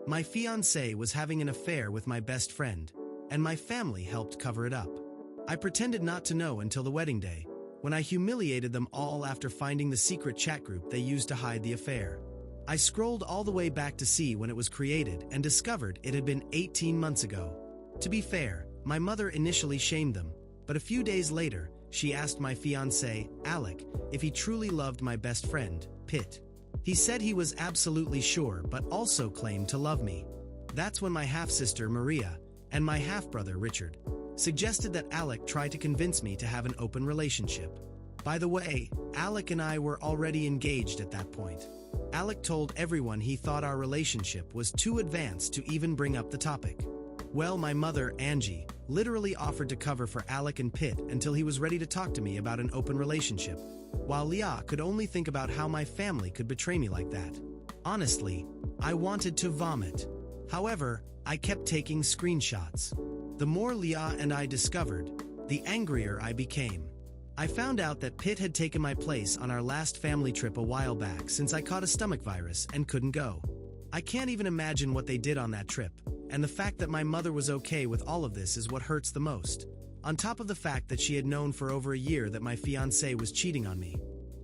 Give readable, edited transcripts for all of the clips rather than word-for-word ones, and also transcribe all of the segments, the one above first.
My fiancé was having an affair with my best friend, and my family helped cover it up. I pretended not to know until the wedding day, when I humiliated them all after finding the secret chat group they used to hide the affair. I scrolled all the way back to see when it was created and discovered it had been 18 months ago. To be fair, my mother initially shamed them, but a few days later, she asked my fiancé, Alec, if he truly loved my best friend, Pitt. He said he was absolutely sure but also claimed to love me. That's when my half-sister Maria and my half-brother Richard suggested that Alec try to convince me to have an open relationship. By the way, Alec and I were already engaged at that point. Alec told everyone he thought our relationship was too advanced to even bring up the topic. Well, my mother, Angi, literally offered to cover for Alec and Pitt until he was ready to talk to me about an open relationship, while Leah could only think about how my family could betray me like that. Honestly, I wanted to vomit. However, I kept taking screenshots. The more Leah and I discovered, the angrier I became. I found out that Pitt had taken my place on our last family trip a while back since I caught a stomach virus and couldn't go. I can't even imagine what they did on that trip, and the fact that my mother was okay with all of this is what hurts the most, on top of the fact that she had known for over a year that my fiancé was cheating on me.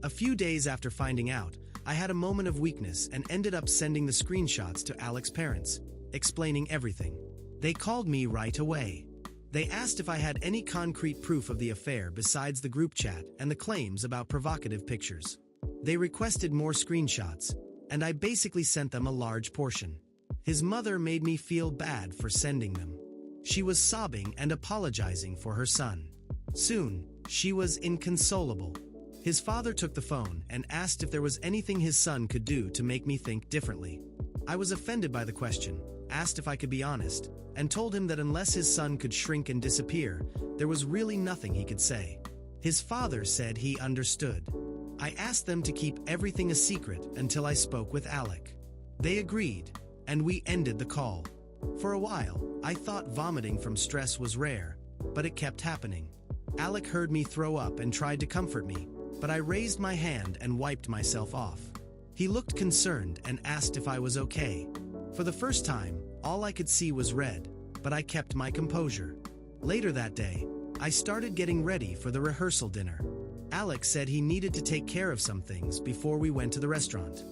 A few days after finding out, I had a moment of weakness and ended up sending the screenshots to Alec's parents, explaining everything. They called me right away. They asked if I had any concrete proof of the affair besides the group chat and the claims about provocative pictures. They requested more screenshots, and I basically sent them a large portion. His mother made me feel bad for sending them. She was sobbing and apologizing for her son. Soon, she was inconsolable. His father took the phone and asked if there was anything his son could do to make me think differently. I was offended by the question, asked if I could be honest, and told him that unless his son could shrink and disappear, there was really nothing he could say. His father said he understood. I asked them to keep everything a secret until I spoke with Alec. They agreed, and we ended the call. For a while, I thought vomiting from stress was rare, but it kept happening. Alec heard me throw up and tried to comfort me, but I raised my hand and wiped myself off. He looked concerned and asked if I was okay. For the first time, all I could see was red, but I kept my composure. Later that day, I started getting ready for the rehearsal dinner. Alec said he needed to take care of some things before we went to the restaurant.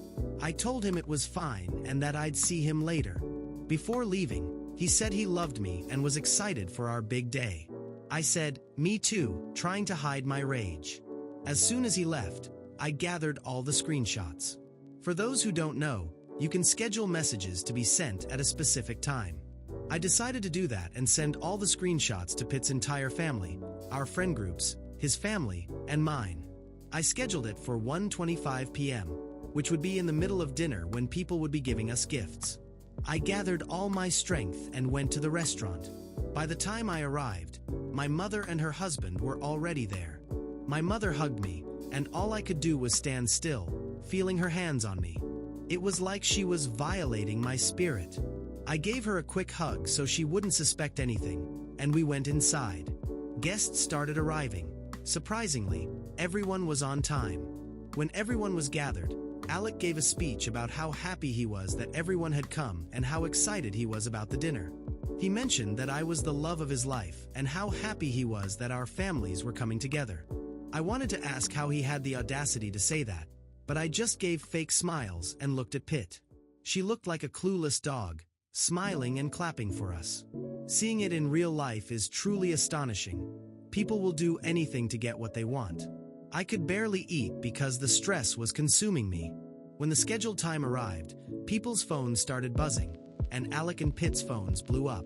I told him it was fine and that I'd see him later. Before leaving, he said he loved me and was excited for our big day. I said, me too, trying to hide my rage. As soon as he left, I gathered all the screenshots. For those who don't know, you can schedule messages to be sent at a specific time. I decided to do that and send all the screenshots to Pitt's entire family, our friend groups, his family, and mine. I scheduled it for 1:25 p.m., which would be in the middle of dinner when people would be giving us gifts. I gathered all my strength and went to the restaurant. By the time I arrived, my mother and her husband were already there. My mother hugged me, and all I could do was stand still, feeling her hands on me. It was like she was violating my spirit. I gave her a quick hug so she wouldn't suspect anything, and we went inside. Guests started arriving. Surprisingly, everyone was on time. When everyone was gathered, Alec gave a speech about how happy he was that everyone had come and how excited he was about the dinner. He mentioned that I was the love of his life and how happy he was that our families were coming together. I wanted to ask how he had the audacity to say that, but I just gave fake smiles and looked at Pitt. She looked like a clueless dog, smiling and clapping for us. Seeing it in real life is truly astonishing. People will do anything to get what they want. I could barely eat because the stress was consuming me. When the scheduled time arrived, people's phones started buzzing, and Alec and Pitt's phones blew up.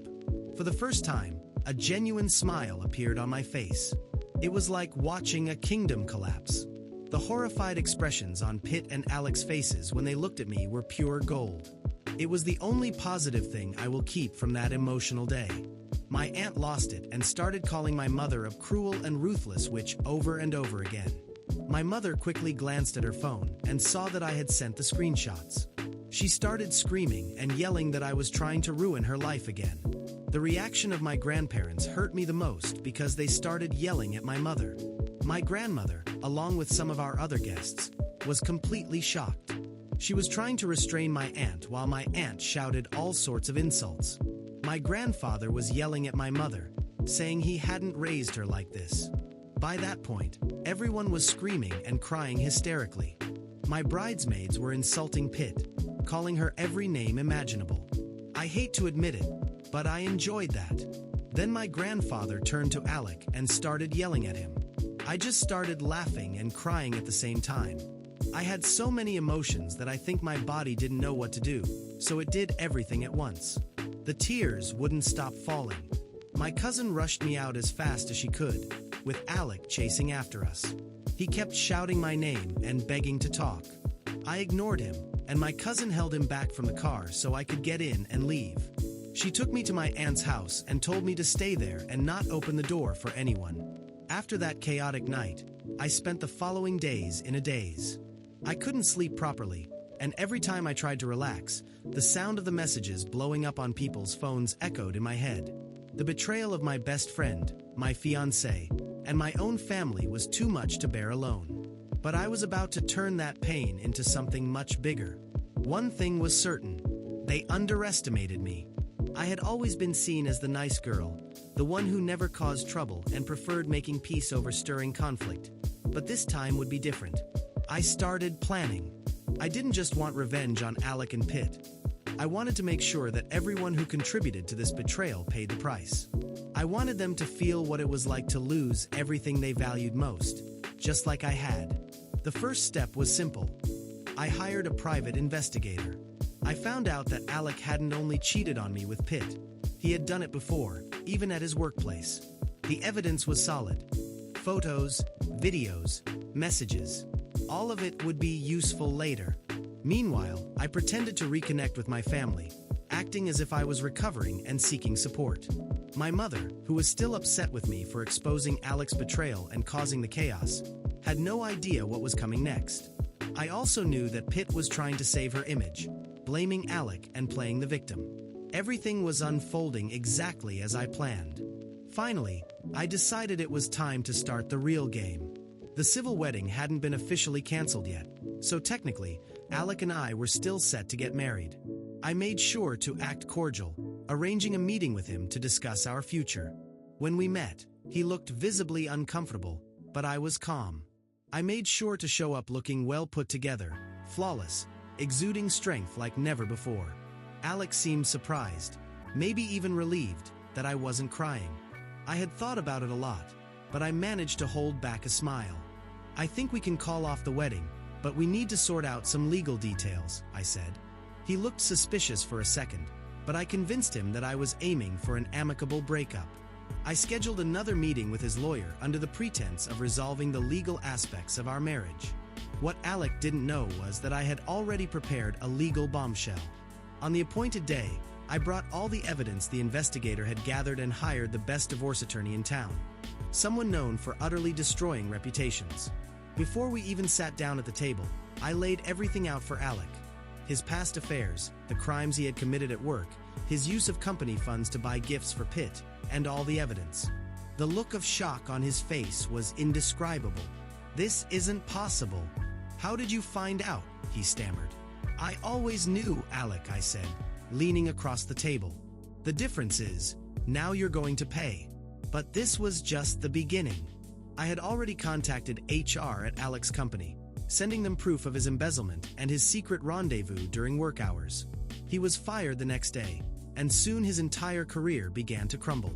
For the first time, a genuine smile appeared on my face. It was like watching a kingdom collapse. The horrified expressions on Pitt and Alec's faces when they looked at me were pure gold. It was the only positive thing I will keep from that emotional day. My aunt lost it and started calling my mother a cruel and ruthless witch over and over again. My mother quickly glanced at her phone and saw that I had sent the screenshots. She started screaming and yelling that I was trying to ruin her life again. The reaction of my grandparents hurt me the most because they started yelling at my mother. My grandmother, along with some of our other guests, was completely shocked. She was trying to restrain my aunt while my aunt shouted all sorts of insults. My grandfather was yelling at my mother, saying he hadn't raised her like this. By that point, everyone was screaming and crying hysterically. My bridesmaids were insulting Pitt, calling her every name imaginable. I hate to admit it, but I enjoyed that. Then my grandfather turned to Alec and started yelling at him. I just started laughing and crying at the same time. I had so many emotions that I think my body didn't know what to do, so it did everything at once. The tears wouldn't stop falling. My cousin rushed me out as fast as she could, with Alec chasing after us. He kept shouting my name and begging to talk. I ignored him, and my cousin held him back from the car so I could get in and leave. She took me to my aunt's house and told me to stay there and not open the door for anyone. After that chaotic night, I spent the following days in a daze. I couldn't sleep properly, and every time I tried to relax, the sound of the messages blowing up on people's phones echoed in my head. The betrayal of my best friend, my fiancé, and my own family was too much to bear alone. But I was about to turn that pain into something much bigger. One thing was certain: they underestimated me. I had always been seen as the nice girl, the one who never caused trouble and preferred making peace over stirring conflict. But this time would be different. I started planning. I didn't just want revenge on Alec and Pitt. I wanted to make sure that everyone who contributed to this betrayal paid the price. I wanted them to feel what it was like to lose everything they valued most, just like I had. The first step was simple. I hired a private investigator. I found out that Alec hadn't only cheated on me with Pitt. He had done it before, even at his workplace. The evidence was solid. Photos, videos, messages. All of it would be useful later. Meanwhile, I pretended to reconnect with my family, acting as if I was recovering and seeking support. My mother, who was still upset with me for exposing Alec's betrayal and causing the chaos, had no idea what was coming next. I also knew that Pitt was trying to save her image, blaming Alec and playing the victim. Everything was unfolding exactly as I planned. Finally, I decided it was time to start the real game. The civil wedding hadn't been officially canceled yet, so technically, Alec and I were still set to get married. I made sure to act cordial, arranging a meeting with him to discuss our future. When we met, he looked visibly uncomfortable, but I was calm. I made sure to show up looking well put together, flawless, exuding strength like never before. Alec seemed surprised, maybe even relieved, that I wasn't crying. I had thought about it a lot, but I managed to hold back a smile. "I think we can call off the wedding, but we need to sort out some legal details," I said. He looked suspicious for a second, but I convinced him that I was aiming for an amicable breakup. I scheduled another meeting with his lawyer under the pretense of resolving the legal aspects of our marriage. What Alec didn't know was that I had already prepared a legal bombshell. On the appointed day, I brought all the evidence the investigator had gathered and hired the best divorce attorney in town, someone known for utterly destroying reputations. Before we even sat down at the table, I laid everything out for Alec. His past affairs, the crimes he had committed at work, his use of company funds to buy gifts for Pitt, and all the evidence. The look of shock on his face was indescribable. "This isn't possible. How did you find out?" he stammered. "I always knew, Alec," I said, leaning across the table. "The difference is, now you're going to pay." But this was just the beginning. I had already contacted HR at Alec's company, sending them proof of his embezzlement and his secret rendezvous during work hours. He was fired the next day, and soon his entire career began to crumble.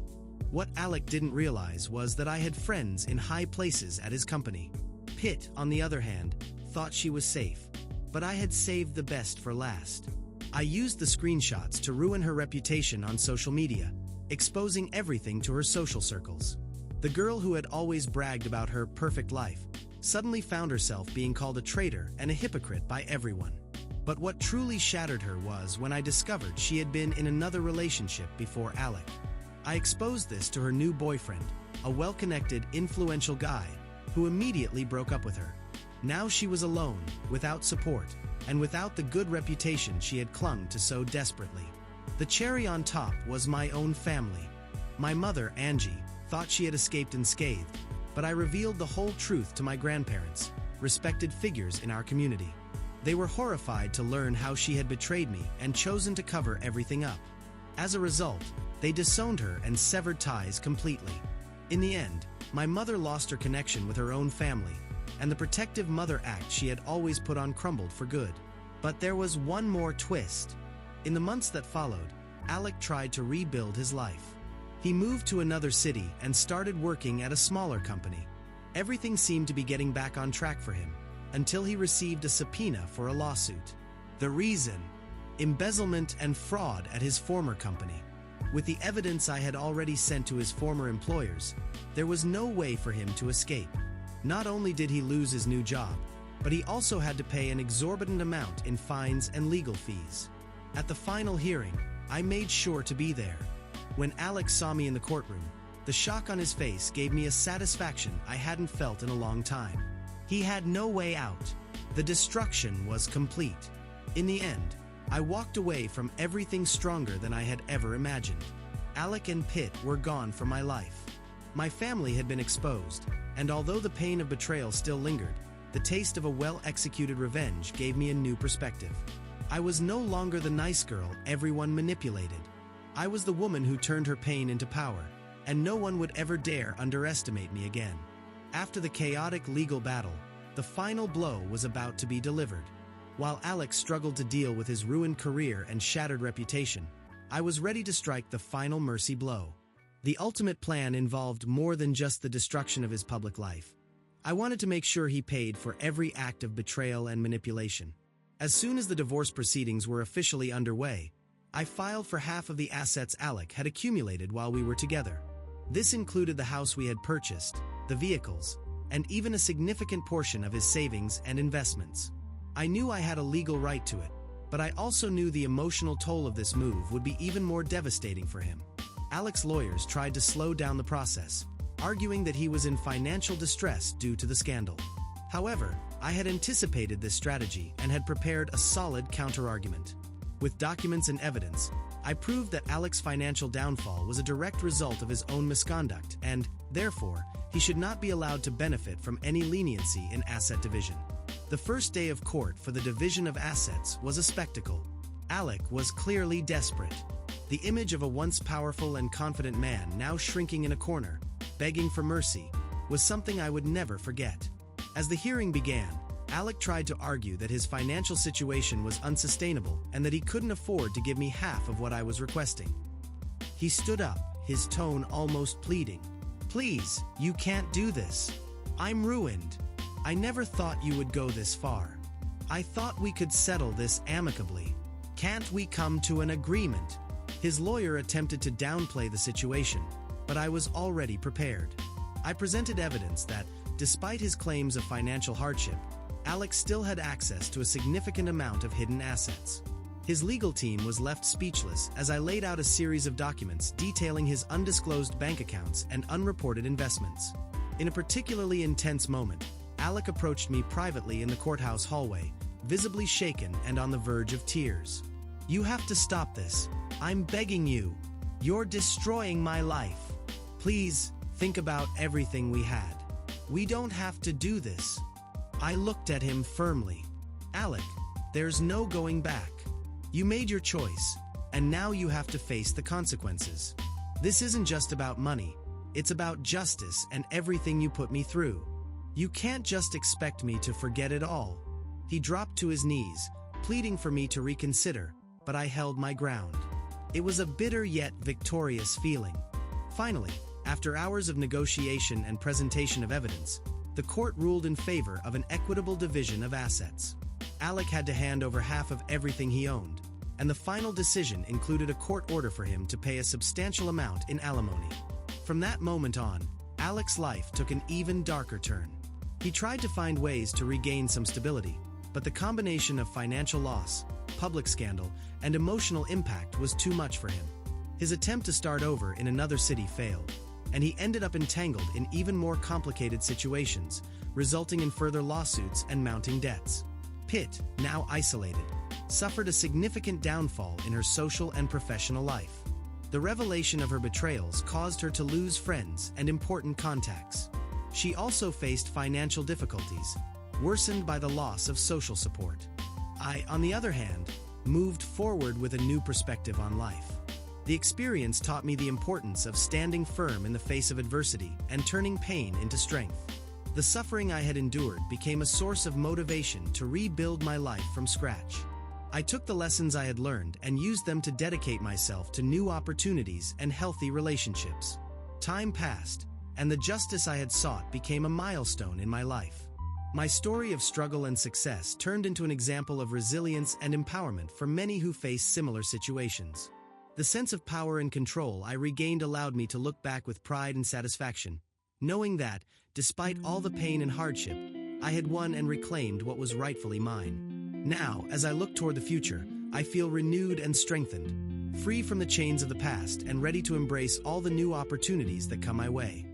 What Alec didn't realize was that I had friends in high places at his company. Pitt, on the other hand, thought she was safe, but I had saved the best for last. I used the screenshots to ruin her reputation on social media, exposing everything to her social circles. The girl who had always bragged about her perfect life suddenly found herself being called a traitor and a hypocrite by everyone. But what truly shattered her was when I discovered she had been in another relationship before Alec. I exposed this to her new boyfriend, a well-connected, influential guy, who immediately broke up with her. Now she was alone, without support, and without the good reputation she had clung to so desperately. The cherry on top was my own family. My mother, Angi, thought she had escaped unscathed, but I revealed the whole truth to my grandparents, respected figures in our community. They were horrified to learn how she had betrayed me and chosen to cover everything up. As a result, they disowned her and severed ties completely. In the end, my mother lost her connection with her own family, and the protective mother act she had always put on crumbled for good. But there was one more twist. In the months that followed, Alec tried to rebuild his life. He moved to another city and started working at a smaller company. Everything seemed to be getting back on track for him, until he received a subpoena for a lawsuit. The reason? Embezzlement and fraud at his former company. With the evidence I had already sent to his former employers, there was no way for him to escape. Not only did he lose his new job, but he also had to pay an exorbitant amount in fines and legal fees. At the final hearing, I made sure to be there. When Alec saw me in the courtroom, the shock on his face gave me a satisfaction I hadn't felt in a long time. He had no way out. The destruction was complete. In the end, I walked away from everything stronger than I had ever imagined. Alec and Pitt were gone from my life. My family had been exposed, and although the pain of betrayal still lingered, the taste of a well-executed revenge gave me a new perspective. I was no longer the nice girl everyone manipulated. I was the woman who turned her pain into power, and no one would ever dare underestimate me again. After the chaotic legal battle, the final blow was about to be delivered. While Alec struggled to deal with his ruined career and shattered reputation, I was ready to strike the final mercy blow. The ultimate plan involved more than just the destruction of his public life. I wanted to make sure he paid for every act of betrayal and manipulation. As soon as the divorce proceedings were officially underway, I filed for half of the assets Alec had accumulated while we were together. This included the house we had purchased, the vehicles, and even a significant portion of his savings and investments. I knew I had a legal right to it, but I also knew the emotional toll of this move would be even more devastating for him. Alec's lawyers tried to slow down the process, arguing that he was in financial distress due to the scandal. However, I had anticipated this strategy and had prepared a solid counterargument. With documents and evidence, I proved that Alec's financial downfall was a direct result of his own misconduct and, therefore, he should not be allowed to benefit from any leniency in asset division. The first day of court for the division of assets was a spectacle. Alec was clearly desperate. The image of a once powerful and confident man now shrinking in a corner, begging for mercy, was something I would never forget. As the hearing began, Alec tried to argue that his financial situation was unsustainable and that he couldn't afford to give me half of what I was requesting. He stood up, his tone almost pleading. "Please, you can't do this. I'm ruined. I never thought you would go this far. I thought we could settle this amicably. Can't we come to an agreement?" His lawyer attempted to downplay the situation, but I was already prepared. I presented evidence that, despite his claims of financial hardship, Alec still had access to a significant amount of hidden assets. His legal team was left speechless as I laid out a series of documents detailing his undisclosed bank accounts and unreported investments. In a particularly intense moment, Alec approached me privately in the courthouse hallway, visibly shaken and on the verge of tears. "You have to stop this. I'm begging you. You're destroying my life. Please, think about everything we had. We don't have to do this." I looked at him firmly. "Alec, there's no going back. You made your choice, and now you have to face the consequences. This isn't just about money. It's about justice and everything you put me through. You can't just expect me to forget it all." He dropped to his knees, pleading for me to reconsider, but I held my ground. It was a bitter yet victorious feeling. Finally, after hours of negotiation and presentation of evidence, the court ruled in favor of an equitable division of assets. Alec had to hand over half of everything he owned, and the final decision included a court order for him to pay a substantial amount in alimony. From that moment on, Alec's life took an even darker turn. He tried to find ways to regain some stability, but the combination of financial loss, public scandal, and emotional impact was too much for him. His attempt to start over in another city failed, and he ended up entangled in even more complicated situations, resulting in further lawsuits and mounting debts. Pitt, now isolated, suffered a significant downfall in her social and professional life. The revelation of her betrayals caused her to lose friends and important contacts. She also faced financial difficulties, worsened by the loss of social support. I, on the other hand, moved forward with a new perspective on life. The experience taught me the importance of standing firm in the face of adversity and turning pain into strength. The suffering I had endured became a source of motivation to rebuild my life from scratch. I took the lessons I had learned and used them to dedicate myself to new opportunities and healthy relationships. Time passed, and the justice I had sought became a milestone in my life. My story of struggle and success turned into an example of resilience and empowerment for many who face similar situations. The sense of power and control I regained allowed me to look back with pride and satisfaction, knowing that, despite all the pain and hardship, I had won and reclaimed what was rightfully mine. Now, as I look toward the future, I feel renewed and strengthened, free from the chains of the past and ready to embrace all the new opportunities that come my way.